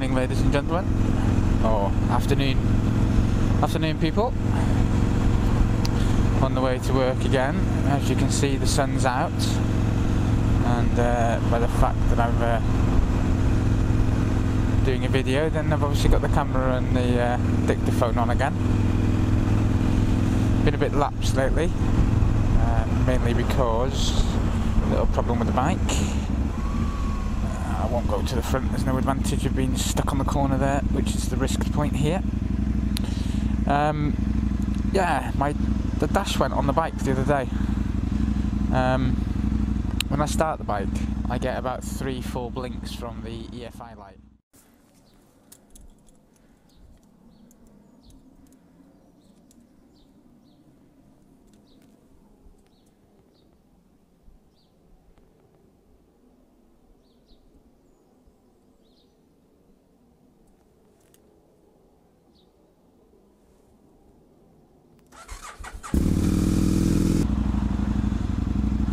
morning, ladies and gentlemen, or afternoon people. On the way to work again. As you can see, the sun's out, and by the fact that I'm doing a video, then I've obviously got the camera and the dictaphone on again. Been a bit lapsed lately, mainly because a little problem with the bike. I won't go to the front, there's no advantage of being stuck on the corner there, which is the risk point here. Yeah, the dash went on the bike the other day. When I start the bike, I get about 3-4 blinks from the EFI light.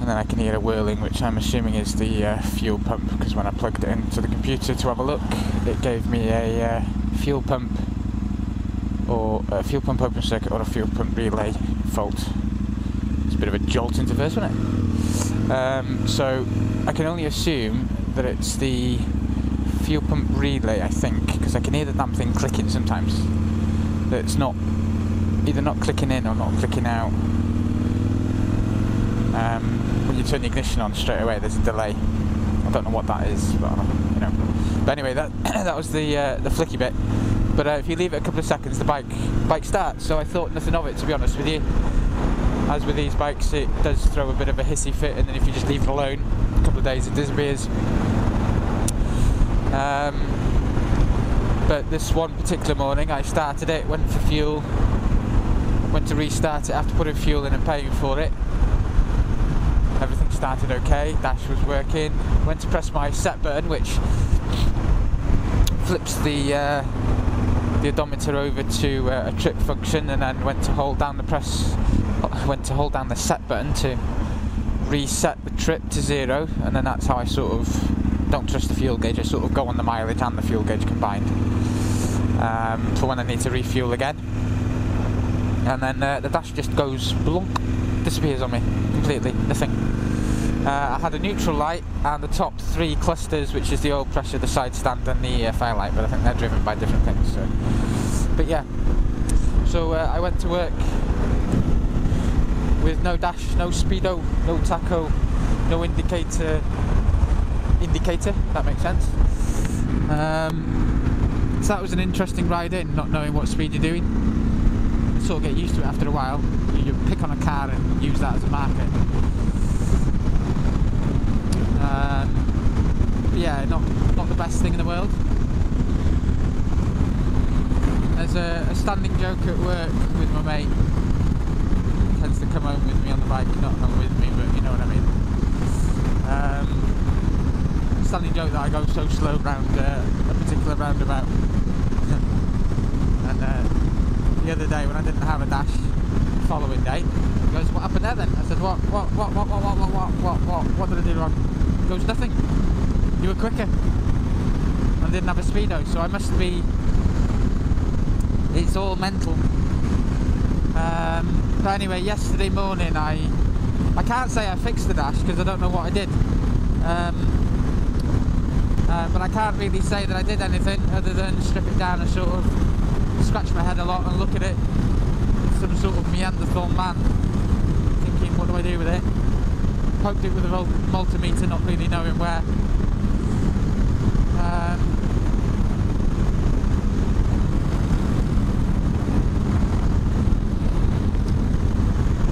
And then I can hear a whirling, which I'm assuming is the fuel pump, because when I plugged it into the computer to have a look, it gave me a fuel pump open circuit or a fuel pump relay fault. It's a bit of a jolt interface, wasn't it? So I can only assume that it's the fuel pump relay, I think, because I can hear the damn thing clicking sometimes. That it's not either not clicking in or not clicking out. When you turn the ignition on straight away, there's a delay. I don't know what that is, but you know. But anyway, that was the flicky bit. But if you leave it a couple of seconds, the bike starts. So I thought nothing of it, to be honest with you. As with these bikes, it does throw a bit of a hissy fit, and then if you just leave it alone, a couple of days it disappears. But this one particular morning, I started it, went for fuel, went to restart it after putting fuel in and paying for it. Everything started okay, dash was working. Went to press my set button, which flips the odometer over to a trip function, and then went to hold down the set button to reset the trip to 0, and then that's how I sort of don't trust the fuel gauge. I sort of go on the mileage and the fuel gauge combined for when I need to refuel again. And then the dash just goes blunk, disappears on me completely, nothing. I had a neutral light and the top 3 clusters, which is the oil pressure, the side stand and the EFI light, but I think they're driven by different things. So. But yeah, so I went to work with no dash, no speedo, no tacho, no indicator, that makes sense. So that was an interesting ride in, not knowing what speed you're doing. You sort of get used to it after a while. You pick on a car and use that as a marker. Yeah, not the best thing in the world. There's a standing joke at work with my mate. He tends to come home with me on the bike, not home with me, but you know what I mean. Standing joke that I go so slow round a particular roundabout. And the other day when I didn't have a dash, the following day, he goes, "What happened there then?" I said, What did I do wrong?" He goes, "Nothing. You were quicker. I didn't have a speedo, so I must be. It's all mental." But anyway, yesterday morning I can't say I fixed the dash because I don't know what I did. But I can't really say that I did anything other than strip it down and sort of scratch my head a lot and look at it. Some sort of Neanderthal man, thinking, what do I do with it? Poked it with a multimeter, not really knowing where.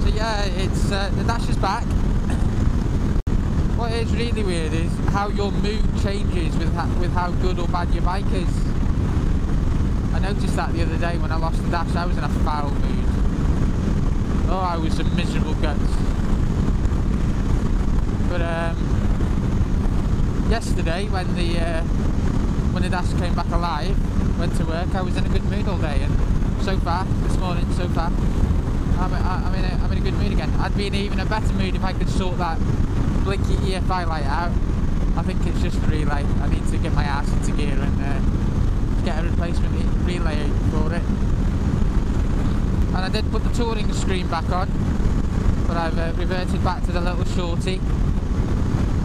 So yeah, it's the dash is back. What is really weird is how your mood changes with how good or bad your bike is. I noticed that the other day when I lost the dash. I was in a foul mood. Oh, I was in miserable guts. But yesterday, when the dash came back alive, went to work, I was in a good mood all day, and so far, this morning, I'm in a good mood again. I'd be in even a better mood if I could sort that blinky EFI light out. I think it's just the relay. I need to get my ass into gear and get a replacement relay for it. And I did put the touring screen back on, but I've reverted back to the little shorty.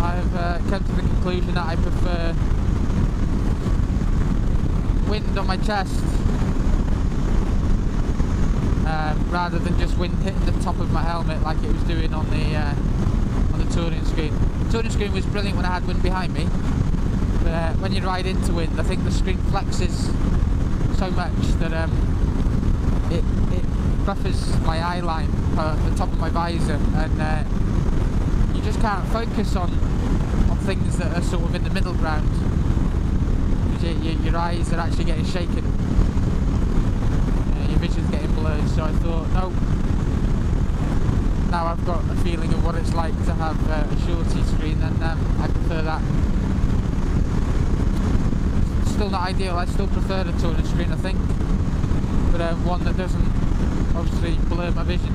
I've come to the conclusion that I prefer wind on my chest rather than just wind hitting the top of my helmet like it was doing on the touring screen. The touring screen was brilliant when I had wind behind me, but when you ride into wind, I think the screen flexes so much that it buffers my eye line at the top of my visor, and you just can't focus on things that are sort of in the middle ground, because your eyes are actually getting shaken, your vision's getting blurred. So I thought, no, now I've got a feeling of what it's like to have a shorty screen, and I prefer that. Still not ideal, I still prefer the touring screen, I think, but one that doesn't obviously blur my vision.